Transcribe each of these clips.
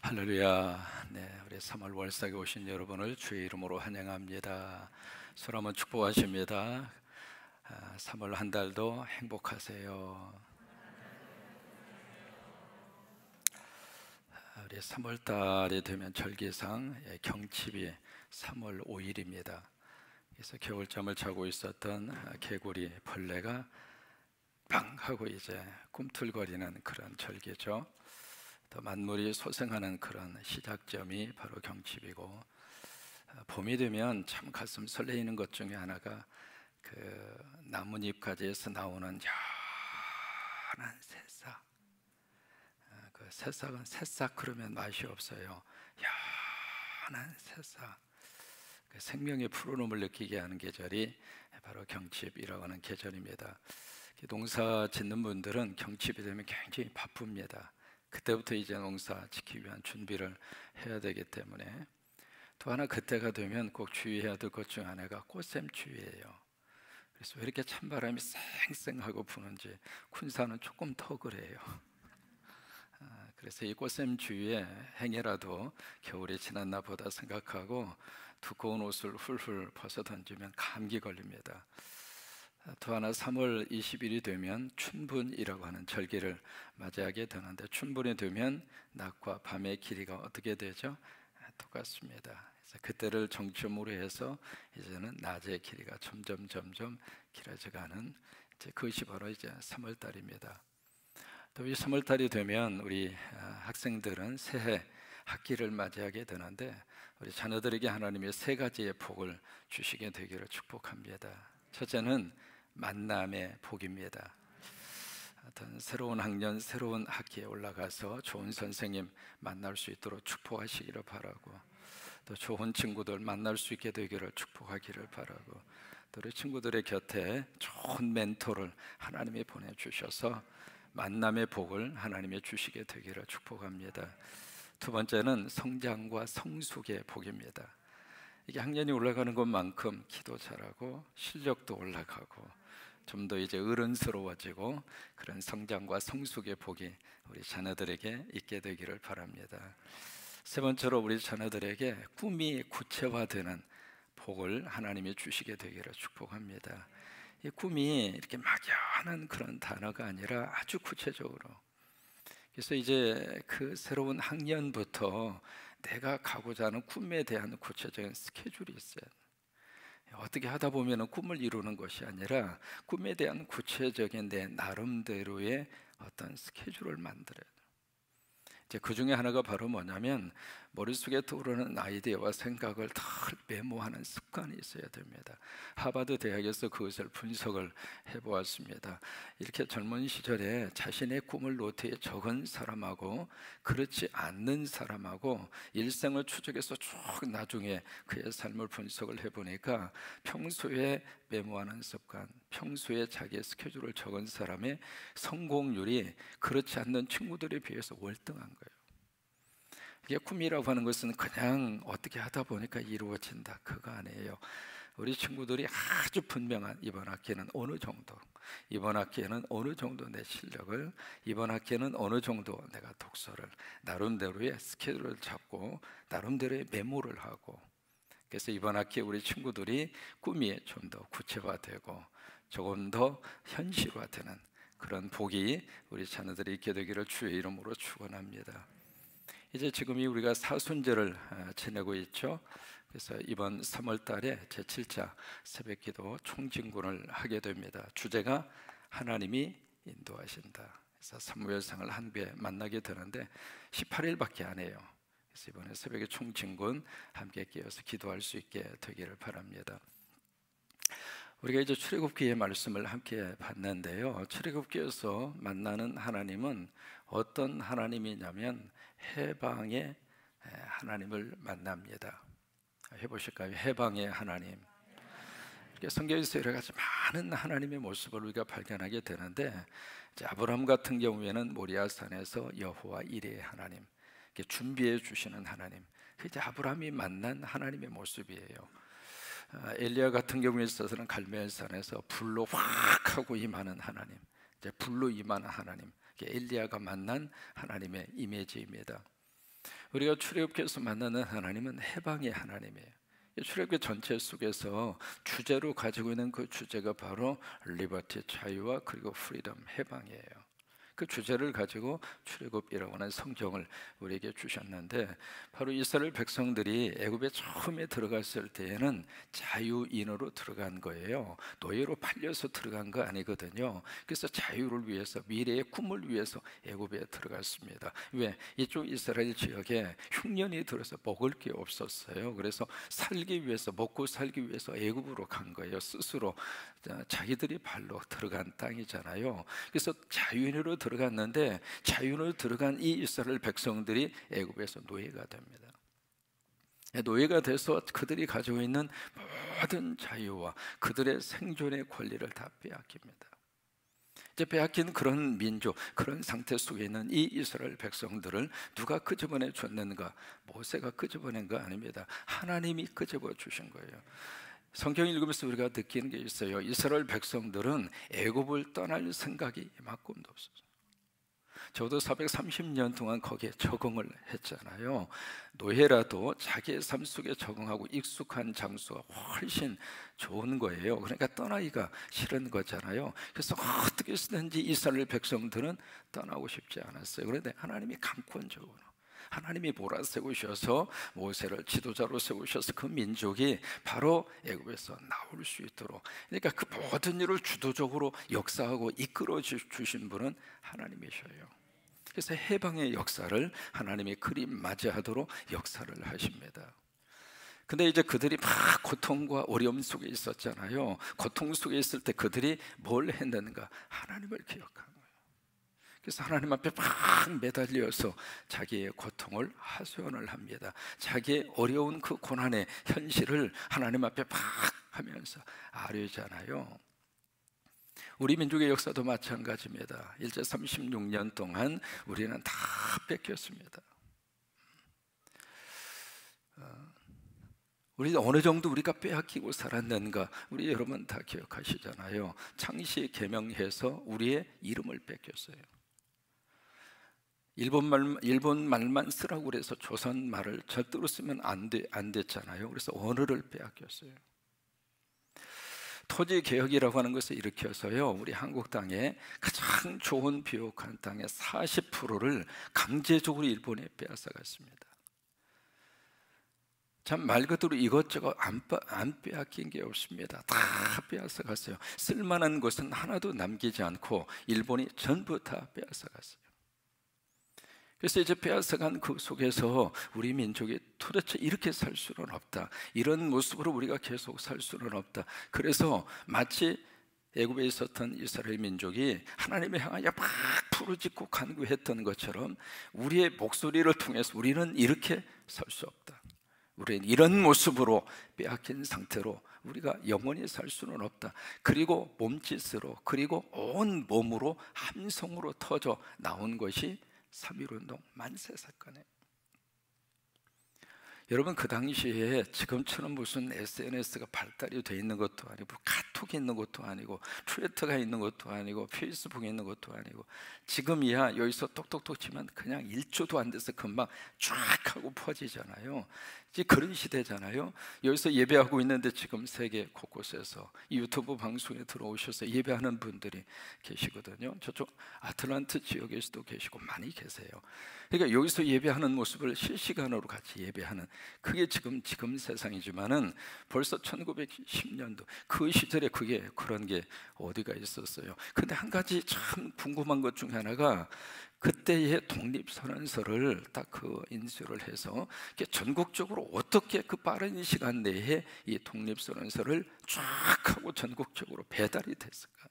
할렐루야. 네, 우리 3월 월삭에 오신 여러분을 주의 이름으로 환영합니다. 서로 한번 축복하십니다. 3월 한 달도 행복하세요. 우리 3월 달이 되면 절기상 경칩이 3월 5일입니다. 그래서 겨울잠을 자고 있었던 개구리 벌레가 빵 하고 이제 꿈틀거리는 그런 절기죠. 또 만물이 소생하는 그런 시작점이 바로 경칩이고, 봄이 되면 참 가슴 설레이는 것 중에 하나가 그 나뭇잎가지에서 나오는 연한 새싹. 그 새싹은 새싹 그러면 맛이 없어요. 연한 새싹, 그 생명의 푸르름을 느끼게 하는 계절이 바로 경칩이라고 하는 계절입니다. 농사 짓는 분들은 경칩이 되면 굉장히 바쁩니다. 그때부터 이제 농사 짓기 위한 준비를 해야 되기 때문에. 또 하나 그때가 되면 꼭 주의해야 될 것 중 하나가 꽃샘추위예요. 그래서 왜 이렇게 찬바람이 쌩쌩하고 부는지 군산은 조금 더 그래요. 그래서 이 꽃샘추위에 행여라도 겨울이 지났나 보다 생각하고 두꺼운 옷을 훌훌 벗어 던지면 감기 걸립니다. 또 하나 3월 20일이 되면 춘분이라고 하는 절기를 맞이하게 되는데, 춘분이 되면 낮과 밤의 길이가 어떻게 되죠? 똑같습니다. 그래서 그때를 정점으로 해서 이제는 낮의 길이가 점점 길어져가는, 그것이 바로 이제 3월 달입니다. 또 이 3월 달이 되면 우리 학생들은 새해 학기를 맞이하게 되는데, 우리 자녀들에게 하나님의 세 가지의 복을 주시게 되기를 축복합니다. 첫째는 만남의 복입니다. 어떤 새로운 학년, 새로운 학기에 올라가서 좋은 선생님 만날 수 있도록 축복하시기를 바라고, 또 좋은 친구들 만날 수 있게 되기를 축복하기를 바라고, 또 우리 친구들의 곁에 좋은 멘토를 하나님이 보내주셔서 만남의 복을 하나님이 주시게 되기를 축복합니다. 두 번째는 성장과 성숙의 복입니다. 이게 학년이 올라가는 것만큼 기도 잘하고 실력도 올라가고 좀 더 이제 어른스러워지고 그런 성장과 성숙의 복이 우리 자녀들에게 있게 되기를 바랍니다. 세 번째로 우리 자녀들에게 꿈이 구체화되는 복을 하나님이 주시게 되기를 축복합니다. 이 꿈이 이렇게 막연한 그런 단어가 아니라 아주 구체적으로, 그래서 이제 그 새로운 학년부터 내가 가고자 하는 꿈에 대한 구체적인 스케줄이 있어요. 어떻게 하다 보면 꿈을 이루는 것이 아니라 꿈에 대한 구체적인 내 나름대로의 어떤 스케줄을 만들어야 돼요. 이제 그 중에 하나가 바로 뭐냐면, 머릿속에 떠오르는 아이디어와 생각을 다 메모하는 습관이 있어야 됩니다. 하버드 대학에서 그것을 분석을 해보았습니다. 이렇게 젊은 시절에 자신의 꿈을 노트에 적은 사람하고 그렇지 않는 사람하고 일생을 추적해서 쭉 나중에 그의 삶을 분석을 해보니까, 평소에 메모하는 습관, 평소에 자기의 스케줄을 적은 사람의 성공률이 그렇지 않는 친구들에 비해서 월등한 거예요. 이게 꿈이라고 하는 것은 그냥 어떻게 하다 보니까 이루어진다, 그거 아니에요. 우리 친구들이 아주 분명한, 이번 학기에는 어느 정도, 이번 학기에는 어느 정도 내 실력을, 이번 학기에는 어느 정도 내가 독서를, 나름대로의 스케줄을 잡고 나름대로의 메모를 하고, 그래서 이번 학기에 우리 친구들이 꿈이 좀 더 구체화되고 조금 더 현실화되는 그런 복이 우리 자녀들이 있게 되기를 주의 이름으로 축원합니다. 이제 지금이 우리가 사순절을 지내고 있죠. 그래서 이번 3월 달에 제7차 새벽기도 총진군을 하게 됩니다. 주제가 하나님이 인도하신다. 그래서 사무엘상을 한 배 만나게 되는데 18일밖에 안 해요. 그래서 이번에 새벽에 총진군 함께 깨어서 기도할 수 있게 되기를 바랍니다. 우리가 이제 출애굽기의 말씀을 함께 봤는데요, 출애굽기에서 만나는 하나님은 어떤 하나님이냐면 해방의 하나님을 만납니다. 해보실까요? 해방의 하나님. 이렇게 성경에서 여러 가지 많은 하나님의 모습을 우리가 발견하게 되는데, 이제 아브라함 같은 경우에는 모리아산에서 여호와 이레의 하나님, 준비해 주시는 하나님, 이제 아브라함이 만난 하나님의 모습이에요. 엘리야 같은 경우에 있어서는 갈멜산에서 불로 확 하고 임하는 하나님, 이제 불로 임하는 하나님, 엘리야가 만난 하나님의 이미지입니다. 우리가 출애굽기에서 만나는 하나님은 해방의 하나님이에요. 출애굽기 전체 속에서 주제로 가지고 있는 그 주제가 바로 리버티, 자유와 그리고 프리덤, 해방이에요. 그 주제를 가지고 출애굽이라고 하는 성경을 우리에게 주셨는데, 바로 이스라엘 백성들이 애굽에 처음에 들어갔을 때에는 자유인으로 들어간 거예요. 노예로 팔려서 들어간 거 아니거든요. 그래서 자유를 위해서, 미래의 꿈을 위해서 애굽에 들어갔습니다. 왜? 이쪽 이스라엘 지역에 흉년이 들어서 먹을 게 없었어요. 그래서 살기 위해서, 먹고 살기 위해서 애굽으로 간 거예요. 스스로 자기들이 발로 들어간 땅이잖아요. 그래서 자유인으로 들어갔는데, 자유인으로 들어간 이 이스라엘 백성들이 애굽에서 노예가 됩니다. 노예가 돼서 그들이 가지고 있는 모든 자유와 그들의 생존의 권리를 다 빼앗깁니다. 이제 빼앗긴 그런 민족, 그런 상태 속에 있는 이 이스라엘 백성들을 누가 끄집어내 줬는가? 모세가 끄집어낸 거 아닙니다. 하나님이 끄집어 주신 거예요. 성경 읽으면서 우리가 느끼는 게 있어요. 이스라엘 백성들은 애굽을 떠날 생각이 이만큼도 없었어요. 저도 430년 동안 거기에 적응을 했잖아요. 노예라도 자기의 삶 속에 적응하고 익숙한 장소가 훨씬 좋은 거예요. 그러니까 떠나기가 싫은 거잖아요. 그래서 어떻게 쓰든지 이스라엘 백성들은 떠나고 싶지 않았어요. 그런데 하나님이 강권적으로, 하나님이 몰아세우셔서 모세를 지도자로 세우셔서 그 민족이 바로 애굽에서 나올 수 있도록, 그러니까 그 모든 일을 주도적으로 역사하고 이끌어 주신 분은 하나님이셔요. 그래서 해방의 역사를 하나님이 그림맞이하도록 역사를 하십니다. 근데 이제 그들이 막 고통과 어려움 속에 있었잖아요. 고통 속에 있을 때 그들이 뭘 했는가? 하나님을 기억한 거예요. 그래서 하나님 앞에 막 매달려서 자기의 고통을 하소연을 합니다. 자기의 어려운 그 고난의 현실을 하나님 앞에 막 하면서 아뢰잖아요. 우리 민족의 역사도 마찬가지입니다. 일제 36년 동안 우리는 다 뺏겼습니다. 우리 어느 정도 우리가 빼앗기고 살았는가, 우리 여러분 다 기억하시잖아요. 창시 개명해서 우리의 이름을 뺏겼어요. 일본 말만 쓰라고 그래서 조선 말을 절대로 쓰면 안 됐잖아요. 그래서 언어를 빼앗겼어요. 토지 개혁이라고 하는 것을 일으켜서요, 우리 한국 땅에 가장 좋은 비옥한 땅의 40%를 강제적으로 일본에 빼앗아갔습니다. 참 말 그대로 이것저것 안 빼앗긴 게 없습니다. 다 빼앗아갔어요. 쓸만한 것은 하나도 남기지 않고 일본이 전부 다 빼앗아갔어요. 그래서 이제 빼앗아간 그 속에서 우리 민족이 도대체 이렇게 살 수는 없다, 이런 모습으로 우리가 계속 살 수는 없다. 그래서 마치 애굽에 있었던 이스라엘 민족이 하나님을 향하여 막 부르짖고 간구했던 것처럼 우리의 목소리를 통해서 우리는 이렇게 살 수 없다, 우리는 이런 모습으로 빼앗긴 상태로 우리가 영원히 살 수는 없다. 그리고 몸짓으로, 그리고 온 몸으로 함성으로 터져 나온 것이 3.1운동 만세 사건이에요. 여러분, 그 당시에 지금처럼 무슨 SNS가 발달이 돼 있는 것도 아니고, 카톡이 있는 것도 아니고, 트위터가 있는 것도 아니고, 페이스북이 있는 것도 아니고, 지금이야 여기서 똑똑똑 치면 그냥 1초도 안 돼서 금방 쫙 하고 퍼지잖아요. 이제 그런 시대잖아요. 여기서 예배하고 있는데 지금 세계 곳곳에서 이 유튜브 방송에 들어오셔서 예배하는 분들이 계시거든요. 저쪽 아틀란트 지역에서도 계시고 많이 계세요. 그러니까 여기서 예배하는 모습을 실시간으로 같이 예배하는, 그게 지금 세상이지만은 벌써 1910년도 그 시절에 그런 게 어디가 있었어요. 근데 한 가지 참 궁금한 것 중에 하나가, 그때의 독립선언서를 딱 그 인쇄를 해서 전국적으로 어떻게 그 빠른 시간 내에 이 독립선언서를 쫙 하고 전국적으로 배달이 됐을까?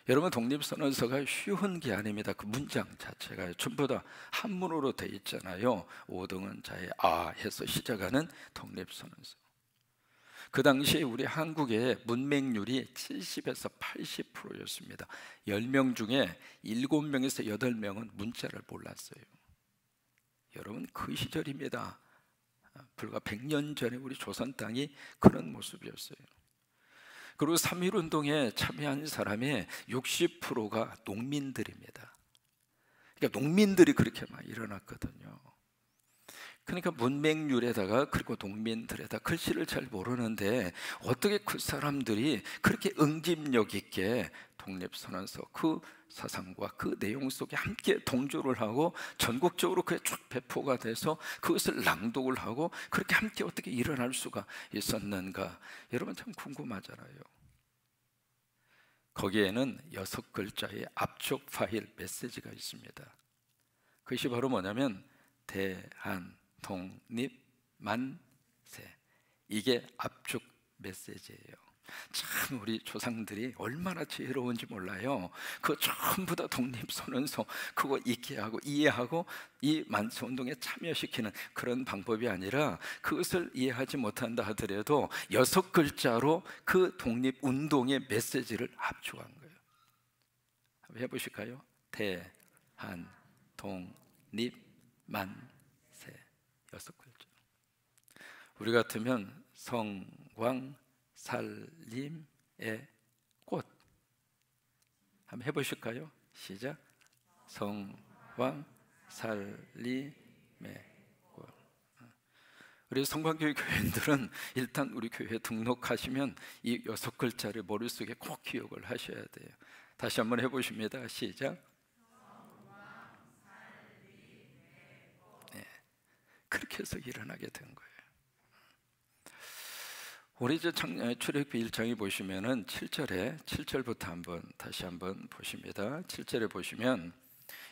여러분, 독립선언서가 쉬운 게 아닙니다. 그 문장 자체가 전부 다 한문으로 돼 있잖아요. 5등은 자의 아 해서 시작하는 독립선언서. 그 당시에 우리 한국의 문맹률이 70에서 80%였습니다. 10명 중에 7명에서 8명은 문자를 몰랐어요. 여러분, 그 시절입니다. 불과 100년 전에 우리 조선 땅이 그런 모습이었어요. 그리고 3.1운동에 참여한 사람의 60%가 농민들입니다. 그러니까 농민들이 그렇게 막 일어났거든요. 그러니까 문맹률에다가 그리고 농민들에다 글씨를 잘 모르는데 어떻게 그 사람들이 그렇게 응집력 있게 독립선언서 그 사상과 그 내용 속에 함께 동조를 하고 전국적으로 그게 쭉 배포가 돼서 그것을 낭독을 하고 그렇게 함께 어떻게 일어날 수가 있었는가? 여러분 참 궁금하잖아요. 거기에는 6글자의 압축 파일 메시지가 있습니다. 그것이 바로 뭐냐면 대한 독립 만세, 이게 압축 메시지예요. 참 우리 조상들이 얼마나 지혜로운지 몰라요. 그거 전부 다 독립선언서 그거 읽게 하고 이해하고 이 만세운동에 참여시키는 그런 방법이 아니라 그것을 이해하지 못한다 하더라도 6글자로 그 독립운동의 메시지를 압축한 거예요. 한번 해보실까요? 대한 독립 만세, 6글자. 우리 같으면 성광 살림의 꽃 한번 해보실까요? 시작. 성광 살림의 꽃. 우리 성광교회 교인들은 일단 우리 교회에 등록하시면 이 6글자를 머릿속에 꼭 기억을 하셔야 돼요. 다시 한번 해보십니다. 시작. 그렇게 해서 일어나게 된 거예요. 우리 이제 출애굽기 1장에 보시면은 7절부터 한번 다시 한번 보십니다. 7절에 보시면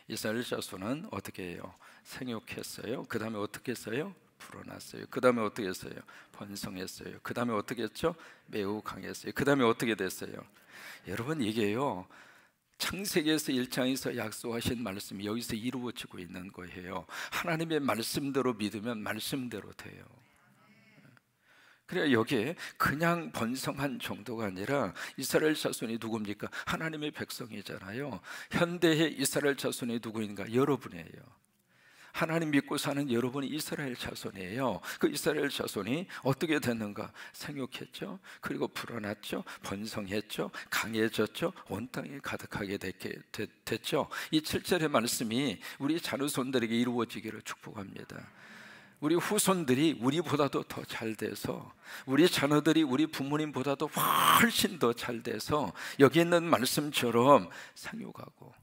이스라엘 자손은 어떻게 해요? 생육했어요. 그 다음에 어떻게 했어요? 불어났어요. 그 다음에 어떻게 했어요? 번성했어요. 그 다음에 어떻게 했죠? 매우 강했어요. 그 다음에 어떻게 됐어요? 여러분 이게요, 창세기에서 1장에서 약속하신 말씀이 여기서 이루어지고 있는 거예요. 하나님의 말씀대로 믿으면 말씀대로 돼요. 그래 여기에 그냥 번성한 정도가 아니라 이스라엘 자손이 누굽니까? 하나님의 백성이잖아요. 현대의 이스라엘 자손이 누구인가? 여러분이에요. 하나님 믿고 사는 여러분이 이스라엘 자손이에요. 그 이스라엘 자손이 어떻게 됐는가? 생육했죠. 그리고 불어났죠. 번성했죠. 강해졌죠. 온 땅에 가득하게 됐죠. 이 7절의 말씀이 우리 자녀손들에게 이루어지기를 축복합니다. 우리 후손들이 우리보다도 더 잘 돼서, 우리 자녀들이 우리 부모님보다도 훨씬 더 잘 돼서 여기 있는 말씀처럼 생육하고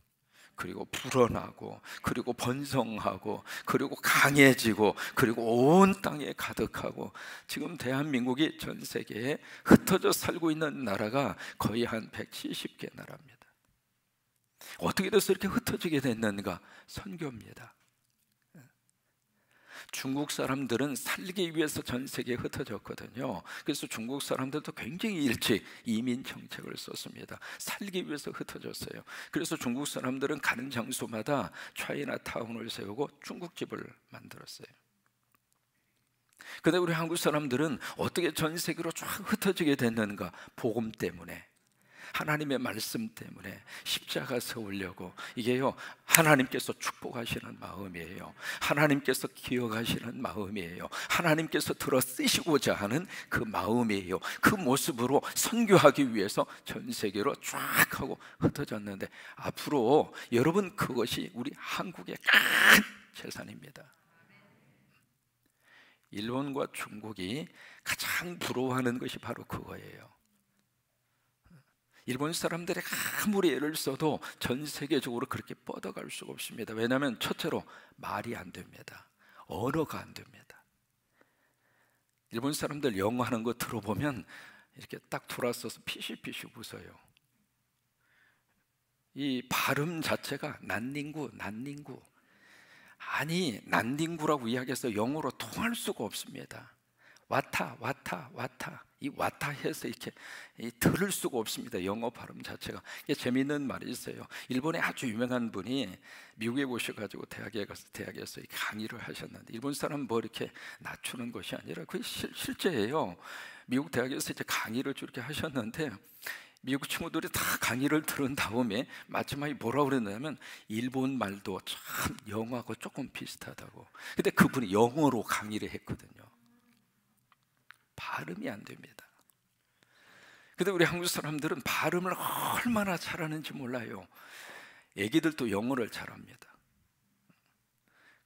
그리고 불어나고 그리고 번성하고 그리고 강해지고 그리고 온 땅에 가득하고, 지금 대한민국이 전 세계에 흩어져 살고 있는 나라가 거의 한 170개 나라입니다. 어떻게 돼서 이렇게 흩어지게 됐는가? 선교입니다. 중국 사람들은 살기 위해서 전 세계에 흩어졌거든요. 그래서 중국 사람들도 굉장히 일찍 이민 정책을 썼습니다. 살기 위해서 흩어졌어요. 그래서 중국 사람들은 가는 장소마다 차이나타운을 세우고 중국집을 만들었어요. 그런데 우리 한국 사람들은 어떻게 전 세계로 쫙 흩어지게 됐는가? 복음 때문에, 하나님의 말씀 때문에 십자가 세우려고. 이게요, 하나님께서 축복하시는 마음이에요. 하나님께서 기억하시는 마음이에요. 하나님께서 들어 쓰시고자 하는 그 마음이에요. 그 모습으로 선교하기 위해서 전 세계로 쫙 하고 흩어졌는데, 앞으로 여러분 그것이 우리 한국의 큰 재산입니다. 일본과 중국이 가장 부러워하는 것이 바로 그거예요. 일본 사람들이 아무리 애를 써도 전 세계적으로 그렇게 뻗어갈 수가 없습니다. 왜냐하면 첫째로 말이 안 됩니다. 언어가 안 됩니다. 일본 사람들 영어 하는 거 들어보면 이렇게 딱 돌아서서 피시피시 웃어요. 이 발음 자체가 난닝구. 아니, 난닝구라고 이야기해서 영어로 통할 수가 없습니다. 와타. 이 와타 해서 이렇게 들을 수가 없습니다. 영어 발음 자체가. 이게 재미있는 말이 있어요. 일본에 아주 유명한 분이 미국에 오셔가지고 대학에서 강의를 하셨는데, 일본 사람 뭐 이렇게 낮추는 것이 아니라 그게 실제예요. 미국 대학에서 이제 강의를 이렇게 하셨는데, 미국 친구들이 다 강의를 들은 다음에 마지막에 뭐라고 그랬냐면, 일본 말도 참 영어하고 조금 비슷하다고. 근데 그분이 영어로 강의를 했거든요. 발음이 안 됩니다. 근데 우리 한국 사람들은 발음을 얼마나 잘하는지 몰라요. 애기들도 영어를 잘합니다.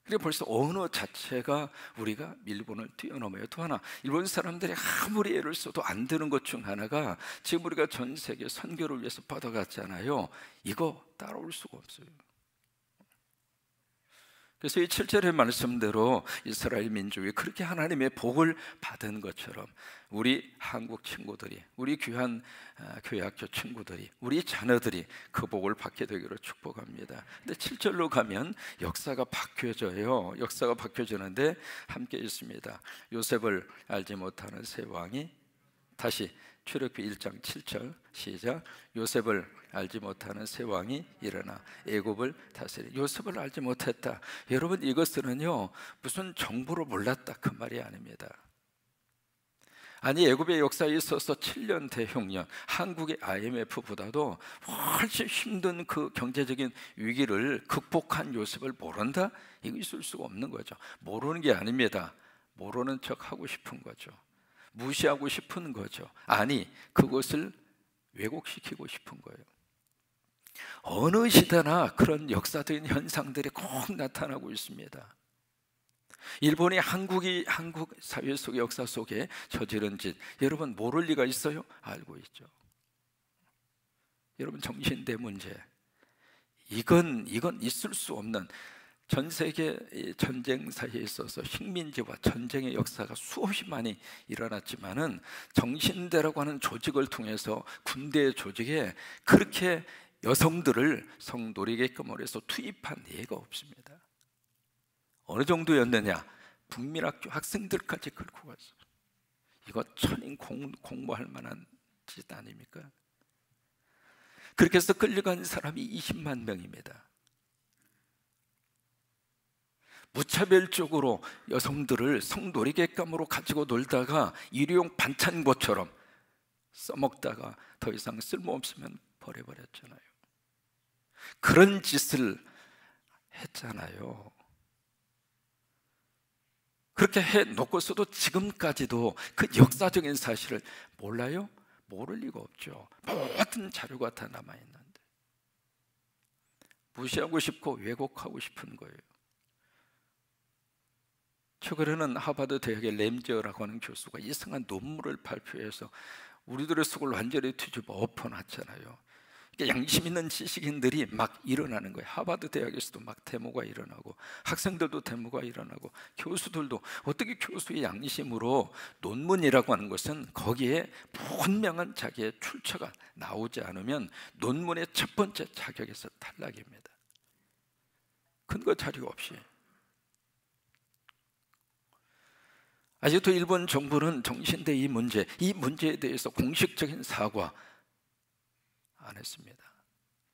그러니까 벌써 언어 자체가 우리가 일본을 뛰어넘어요. 또 하나, 일본 사람들이 아무리 애를 써도 안 되는 것 중 하나가, 지금 우리가 전 세계 선교를 위해서 뻗어갔잖아요. 이거 따라올 수가 없어요. 그래서 이 7절의 말씀대로 이스라엘 민족이 그렇게 하나님의 복을 받은 것처럼 우리 한국 친구들이, 우리 귀한 교회학교 친구들이, 우리 자녀들이 그 복을 받게 되기를 축복합니다. 근데 7절로 가면 역사가 바뀌어져요. 역사가 바뀌어지는데 함께 있습니다. 요셉을 알지 못하는 세 왕이, 다시 출애굽기 1장 7절 시작. 요셉을 알지 못하는 세 왕이 일어나 애굽을 다스리. 요셉을 알지 못했다. 여러분, 이것은요 무슨 정보를 몰랐다 그 말이 아닙니다. 아니, 애굽의 역사에 있어서 7년 대흉년, 한국의 IMF보다도 훨씬 힘든 그 경제적인 위기를 극복한 요셉을 모른다? 이거 있을 수가 없는 거죠. 모르는 게 아닙니다. 모르는 척 하고 싶은 거죠. 무시하고 싶은 거죠. 아니, 그것을 왜곡시키고 싶은 거예요. 어느 시대나 그런 역사적인 현상들이 꼭 나타나고 있습니다. 일본이 한국 사회 속의 역사 속에 저지른 짓, 여러분 모를 리가 있어요? 알고 있죠. 여러분, 정신대 문제, 이건 있을 수 없는, 전 세계 전쟁사에 있어서 식민지와 전쟁의 역사가 수없이 많이 일어났지만은 정신대라고 하는 조직을 통해서, 군대 조직에 그렇게 여성들을 성노리게끔 해서 투입한 예가 없습니다. 어느 정도였느냐? 국민학교 학생들까지 끌고 갔어요. 이거 천인 공모할 만한 짓 아닙니까? 그렇게 해서 끌려간 사람이 20만 명입니다. 무차별적으로 여성들을 성놀이객감으로 가지고 놀다가 일회용 반찬고처럼 써먹다가 더 이상 쓸모없으면 버려버렸잖아요. 그런 짓을 했잖아요. 그렇게 해놓고서도 지금까지도 그 역사적인 사실을 몰라요? 모를 리가 없죠. 모든 자료가 다 남아있는데 무시하고 싶고 왜곡하고 싶은 거예요. 최근에는 하버드 대학의 램저라고 하는 교수가 이상한 논문을 발표해서 우리들의 속을 완전히 뒤집어 엎어놨잖아요. 양심 있는 지식인들이 막 일어나는 거예요. 하버드 대학에서도 막 데모가 일어나고, 학생들도 데모가 일어나고, 교수들도. 어떻게 교수의 양심으로, 논문이라고 하는 것은 거기에 분명한 자기의 출처가 나오지 않으면 논문의 첫 번째 자격에서 탈락입니다. 근거 자료 없이. 아직도 일본 정부는 정신대 이 문제에 대해서 공식적인 사과 안 했습니다.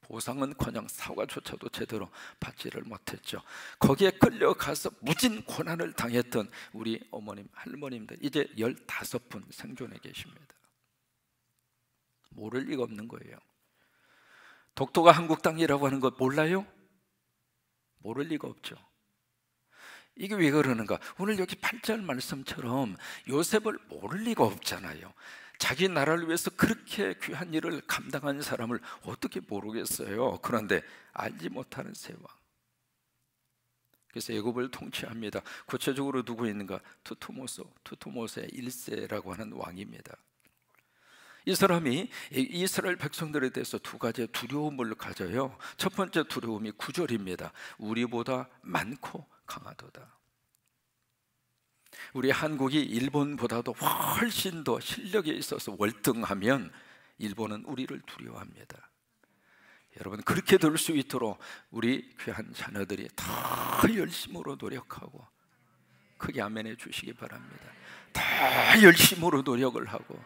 보상은커녕 사과조차도 제대로 받지를 못했죠. 거기에 끌려가서 무진 고난을 당했던 우리 어머님, 할머님들 이제 15분 생존해 계십니다. 모를 리가 없는 거예요. 독도가 한국 땅이라고 하는 것 몰라요? 모를 리가 없죠. 이게 왜 그러는가? 오늘 여기 8절 말씀처럼 요셉을 모를 리가 없잖아요. 자기 나라를 위해서 그렇게 귀한 일을 감당한 사람을 어떻게 모르겠어요? 그런데 알지 못하는 세 왕. 그래서 애굽을 통치합니다. 구체적으로 누구 있는가? 투투모스의 1세라고 하는 왕입니다. 이 사람이 이스라엘 백성들에 대해서 두 가지의 두려움을 가져요. 첫 번째 두려움이 9절입니다. 우리보다 많고 강하도다. 우리 한국이 일본보다도 훨씬 더 실력에 있어서 월등하면 일본은 우리를 두려워합니다. 여러분, 그렇게 될 수 있도록 우리 귀한 자녀들이 더 열심으로 노력하고, 크게 아멘해 주시기 바랍니다. 더 열심으로 노력을 하고.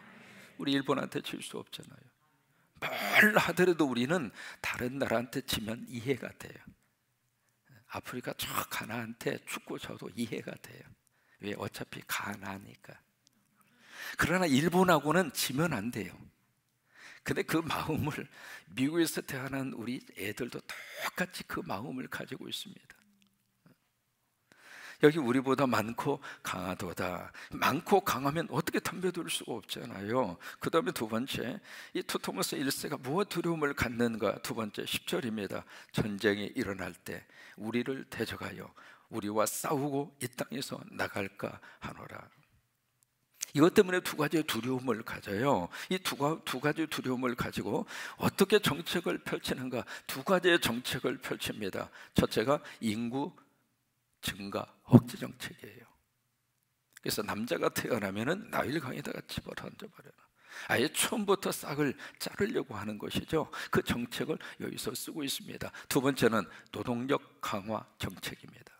우리 일본한테 질 수 없잖아요. 뭘 하더라도 우리는 다른 나라한테 지면 이해가 돼요. 아프리카 저 가나한테 축구 져도 이해가 돼요. 왜? 어차피 가나니까. 그러나 일본하고는 지면 안 돼요. 근데 그 마음을 미국에서 태어난 우리 애들도 똑같이 그 마음을 가지고 있습니다. 여기 우리보다 많고 강하도다. 많고 강하면 어떻게 덤벼들 수가 없잖아요. 그 다음에 두 번째, 이 투토모스 1세가 무엇 두려움을 갖는가? 두 번째 10절입니다. 전쟁이 일어날 때 우리를 대적하여 우리와 싸우고 이 땅에서 나갈까 하노라. 이것 때문에 두 가지의 두려움을 가져요. 이 두 가지의 두려움을 가지고 어떻게 정책을 펼치는가? 두 가지의 정책을 펼칩니다. 첫째가 인구 증가 억제 정책이에요. 그래서 남자가 태어나면은 나일강에다가 집어던져버려요. 아예 처음부터 싹을 자르려고 하는 것이죠. 그 정책을 여기서 쓰고 있습니다. 두 번째는 노동력 강화 정책입니다.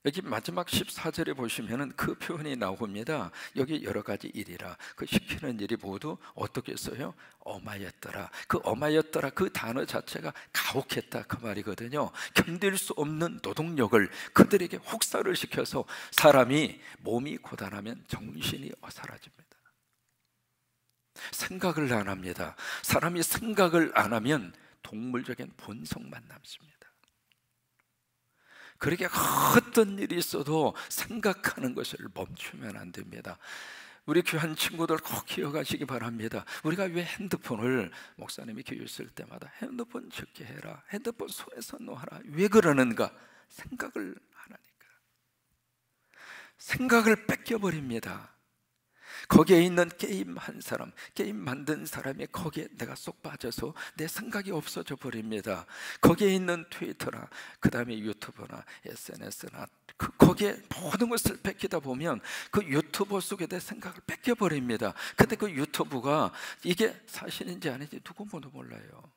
여기 마지막 14절에 보시면은 그 표현이 나옵니다. 여기 여러 가지 일이라, 그 시키는 일이 모두 어떻게 써요? 엄하였더라. 그 엄하였더라 그 단어 자체가 가혹했다 그 말이거든요. 견딜 수 없는 노동력을 그들에게 혹사를 시켜서 사람이 몸이 고단하면 정신이 사라집니다. 생각을 안 합니다. 사람이 생각을 안 하면 동물적인 본성만 남습니다. 그렇게 어떤 일이 있어도 생각하는 것을 멈추면 안 됩니다. 우리 귀한 친구들 꼭 기억하시기 바랍니다. 우리가 왜 핸드폰을, 목사님이 교육 쓸 때마다 핸드폰 적게 해라, 핸드폰 손에서 놓아라, 왜 그러는가? 생각을 안 하니까. 생각을 뺏겨버립니다. 거기에 있는 게임 한 사람, 게임 만든 사람이 거기에 내가 쏙 빠져서 내 생각이 없어져 버립니다. 거기에 있는 트위터나 그 다음에 유튜브나 SNS나 거기에 모든 것을 뺏기다 보면 그 유튜버 속에 내 생각을 뺏겨버립니다. 근데 그 유튜브가 이게 사실인지 아닌지 누구도 몰라요.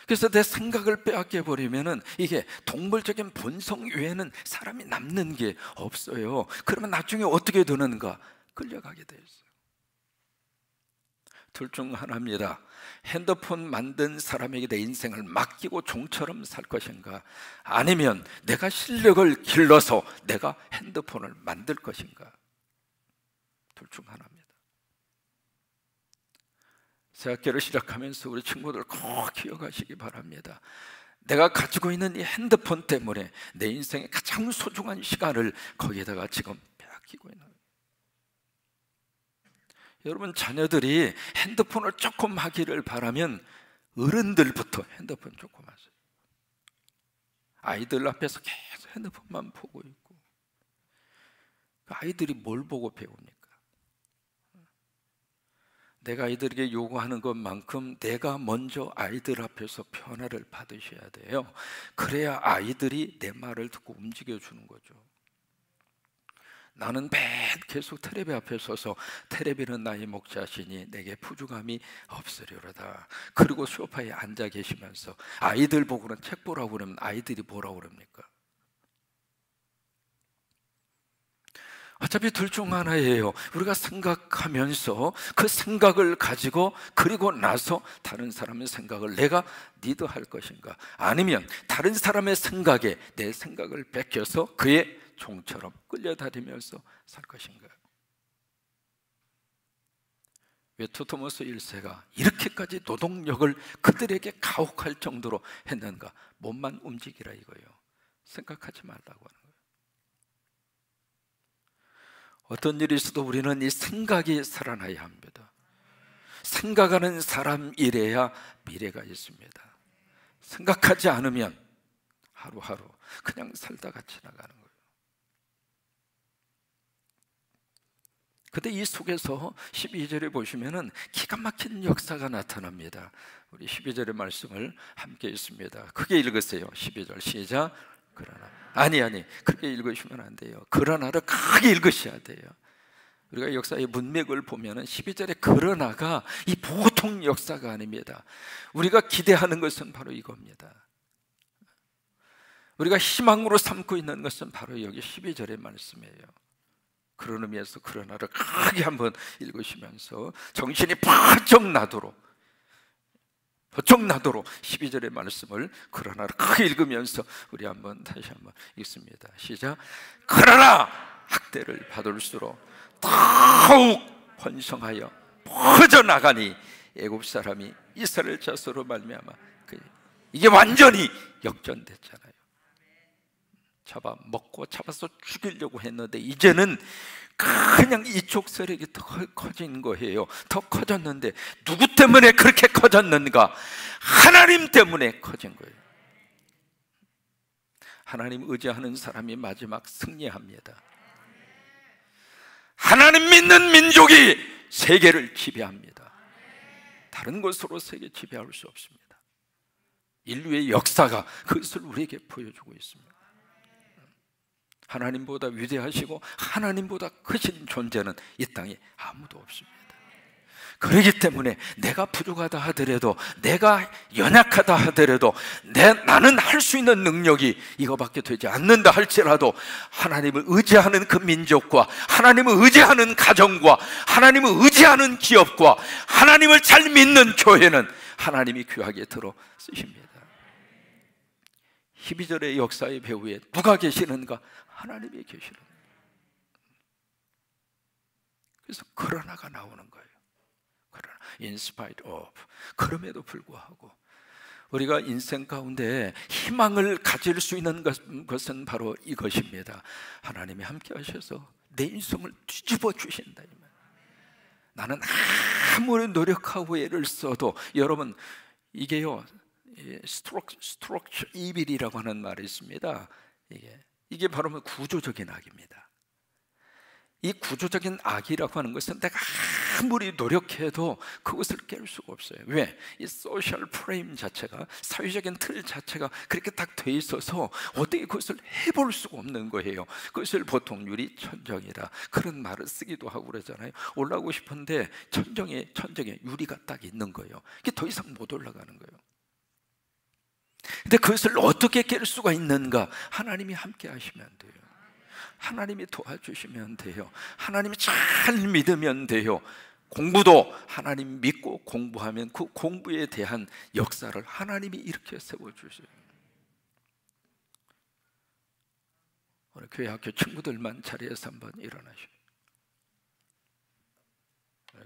그래서 내 생각을 빼앗겨 버리면은 이게 동물적인 본성 외에는 사람이 남는 게 없어요. 그러면 나중에 어떻게 되는가? 끌려가게 돼 있어요. 둘 중 하나입니다. 핸드폰 만든 사람에게 내 인생을 맡기고 종처럼 살 것인가? 아니면 내가 실력을 길러서 내가 핸드폰을 만들 것인가? 둘 중 하나입니다. 새학기를 시작하면서 우리 친구들 꼭 기억하시기 바랍니다. 내가 가지고 있는 이 핸드폰 때문에 내 인생의 가장 소중한 시간을 거기에다가 지금 빼앗기고 있는 거예요. 여러분 자녀들이 핸드폰을 조금 하기를 바라면 어른들부터 핸드폰 조금 하세요. 아이들 앞에서 계속 핸드폰만 보고 있고, 아이들이 뭘 보고 배웁니까? 내가 아이들에게 요구하는 것만큼 내가 먼저 아이들 앞에서 변화를 받으셔야 돼요. 그래야 아이들이 내 말을 듣고 움직여주는 거죠. 나는 매일 계속 텔레비 앞에 서서 텔레비는 나의 목자시니 내게 부족함이 없으리로다. 그리고 소파에 앉아 계시면서 아이들 보고는 책 보라고 그러면 아이들이 뭐라고 그럽니까? 어차피 둘 중 하나예요. 우리가 생각하면서 그 생각을 가지고 그리고 나서 다른 사람의 생각을 내가 리드할 것인가? 아니면 다른 사람의 생각에 내 생각을 뺏겨서 그의 종처럼 끌려다니면서 살 것인가? 왜 투토머스 1세가 이렇게까지 노동력을 그들에게 가혹할 정도로 했는가? 몸만 움직이라 이거예요. 생각하지 말라고 하는 거예요. 어떤 일이 있어도 우리는 이 생각이 살아나야 합니다. 생각하는 사람이래야 미래가 있습니다. 생각하지 않으면 하루하루 그냥 살다가 지나가는 거예요. 근데 이 속에서 12절에 보시면은 기가 막힌 역사가 나타납니다. 우리 12절의 말씀을 함께 읽습니다. 크게 읽으세요. 12절 시작. 그러나 아니 그렇게 읽으시면 안 돼요. 그러나를 크게 읽으셔야 돼요. 우리가 역사의 문맥을 보면은 12절의 그러나가 이 보통 역사가 아닙니다. 우리가 기대하는 것은 바로 이겁니다. 우리가 희망으로 삼고 있는 것은 바로 여기 12절의 말씀이에요. 그런 의미에서 그러나를 크게 한번 읽으시면서 정신이 바짝 나도록 12절의 말씀을 그러나를 크게 읽으면서 우리 다시 한번 읽습니다. 시작. 그러나 학대를 받을수록 더욱 번성하여 퍼져나가니 애굽 사람이 이스라엘 자손으로 말미암아 이게 완전히 역전됐잖아요. 잡아서 죽이려고 했는데 이제는 그냥 이쪽 세력이 더 커진 거예요. 더 커졌는데 누구 때문에 그렇게 커졌는가? 하나님 때문에 커진 거예요. 하나님 의지하는 사람이 마지막 승리합니다. 하나님 믿는 민족이 세계를 지배합니다. 다른 것으로 세계 지배할 수 없습니다. 인류의 역사가 그것을 우리에게 보여주고 있습니다. 하나님보다 위대하시고 하나님보다 크신 존재는 이 땅에 아무도 없습니다. 그렇기 때문에 내가 부족하다 하더라도, 내가 연약하다 하더라도, 나는 할 수 있는 능력이 이거밖에 되지 않는다 할지라도 하나님을 의지하는 그 민족과 하나님을 의지하는 가정과 하나님을 의지하는 기업과 하나님을 잘 믿는 교회는 하나님이 귀하게 들어 쓰십니다. 12절의 역사의 배후에 누가 계시는가? 하나님이 계시는 거예요. 그래서 그러나가 나오는 거예요. 그러나 in spite of, 그럼에도 불구하고 우리가 인생 가운데 희망을 가질 수 있는 것은 바로 이것입니다. 하나님이 함께 하셔서 내 인생을 뒤집어 주신다. 나는 아무리 노력하고 애를 써도, 여러분 이게요, 스트럭처 이빌이라고 하는 말이 있습니다. 이게 바로 구조적인 악입니다. 이 구조적인 악이라고 하는 것은 내가 아무리 노력해도 그것을 깰 수가 없어요. 왜? 이 소셜 프레임 자체가, 사회적인 틀 자체가 그렇게 딱 돼 있어서 어떻게 그것을 해볼 수가 없는 거예요. 그것을 보통 유리천정이라 그런 말을 쓰기도 하고 그러잖아요. 올라가고 싶은데 천정에 유리가 딱 있는 거예요. 이게 더 이상 못 올라가는 거예요. 근데 그것을 어떻게 깰 수가 있는가? 하나님이 함께 하시면 돼요. 하나님이 도와주시면 돼요. 하나님이 잘 믿으면 돼요. 공부도 하나님 믿고 공부하면 그 공부에 대한 역사를 하나님이 이렇게 세워주세요. 오늘 교회 학교 친구들만 자리에서 한번 일어나시오.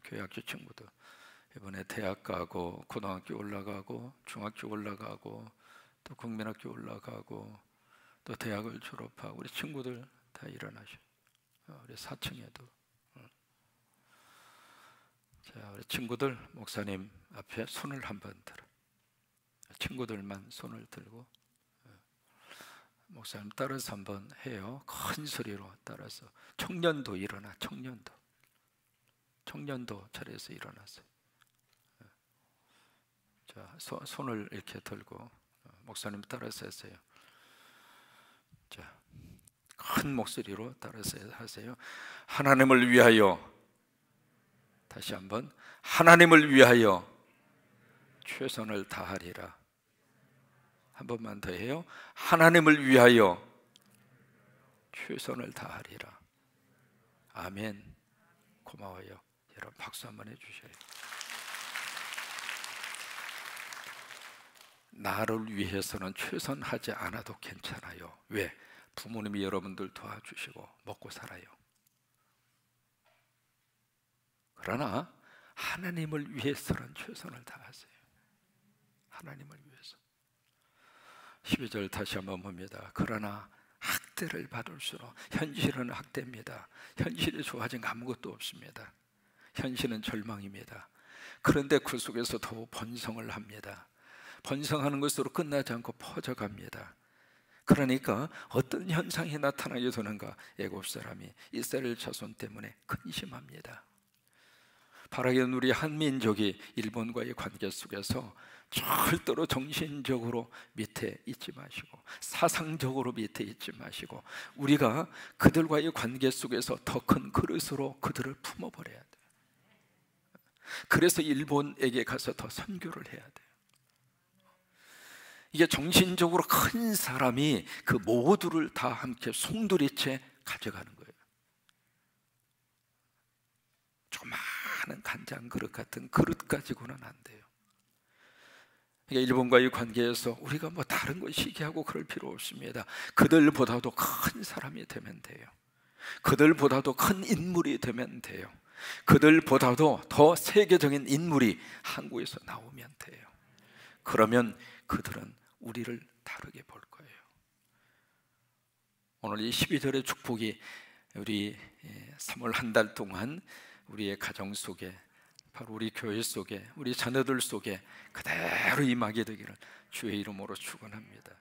교회 학교 친구들 이번에 대학 가고 고등학교 올라가고 중학교 올라가고 또 국민학교 올라가고 또 대학을 졸업하고 우리 친구들 다 일어나셔. 우리 4층에도. 자, 우리 친구들 목사님 앞에 손을 한번 들어. 친구들만 손을 들고 목사님 따라서 한번 해요. 큰 소리로 따라서. 청년도 일어나. 청년도 자리에서 일어나세요. 자, 손을 이렇게 들고 목사님 따라서 하세요. 자, 큰 목소리로 따라서 하세요. 하나님을 위하여, 다시 한번, 하나님을 위하여 최선을 다하리라. 한 번만 더 해요. 하나님을 위하여 최선을 다하리라. 아멘. 고마워요. 여러분 박수 한번 해주셔요. 나를 위해서는 최선하지 않아도 괜찮아요. 왜? 부모님이 여러분들 도와주시고 먹고 살아요. 그러나 하나님을 위해서는 최선을 다하세요. 하나님을 위해서. 12절 다시 한번 봅니다. 그러나 학대를 받을수록, 현실은 학대입니다. 현실이 좋아진 거 아무것도 없습니다. 현실은 절망입니다. 그런데 그 속에서 더 번성을 합니다. 번성하는 것으로 끝나지 않고 퍼져갑니다. 그러니까 어떤 현상이 나타나게 되는가? 애굽 사람이 이스라엘 자손 때문에 근심합니다. 바라기는 우리 한민족이 일본과의 관계 속에서 절대로 정신적으로 밑에 있지 마시고 사상적으로 밑에 있지 마시고 우리가 그들과의 관계 속에서 더 큰 그릇으로 그들을 품어버려야 돼요. 그래서 일본에게 가서 더 선교를 해야 돼요. 이게 정신적으로 큰 사람이 그 모두를 다 함께 송두리째 가져가는 거예요. 조그마한 간장 그릇 같은 그릇 가지고는 안 돼요. 그러니까 일본과의 관계에서 우리가 뭐 다른 거 시기하고 그럴 필요 없습니다. 그들보다도 큰 사람이 되면 돼요. 그들보다도 큰 인물이 되면 돼요. 그들보다도 더 세계적인 인물이 한국에서 나오면 돼요. 그러면 그들은 우리를 다르게 볼 거예요. 오늘 이 12절의 축복이 우리 3월 한 달 동안 우리의 가정 속에, 바로 우리 교회 속에, 우리 자녀들 속에 그대로 임하게 되기를 주의 이름으로 축원합니다.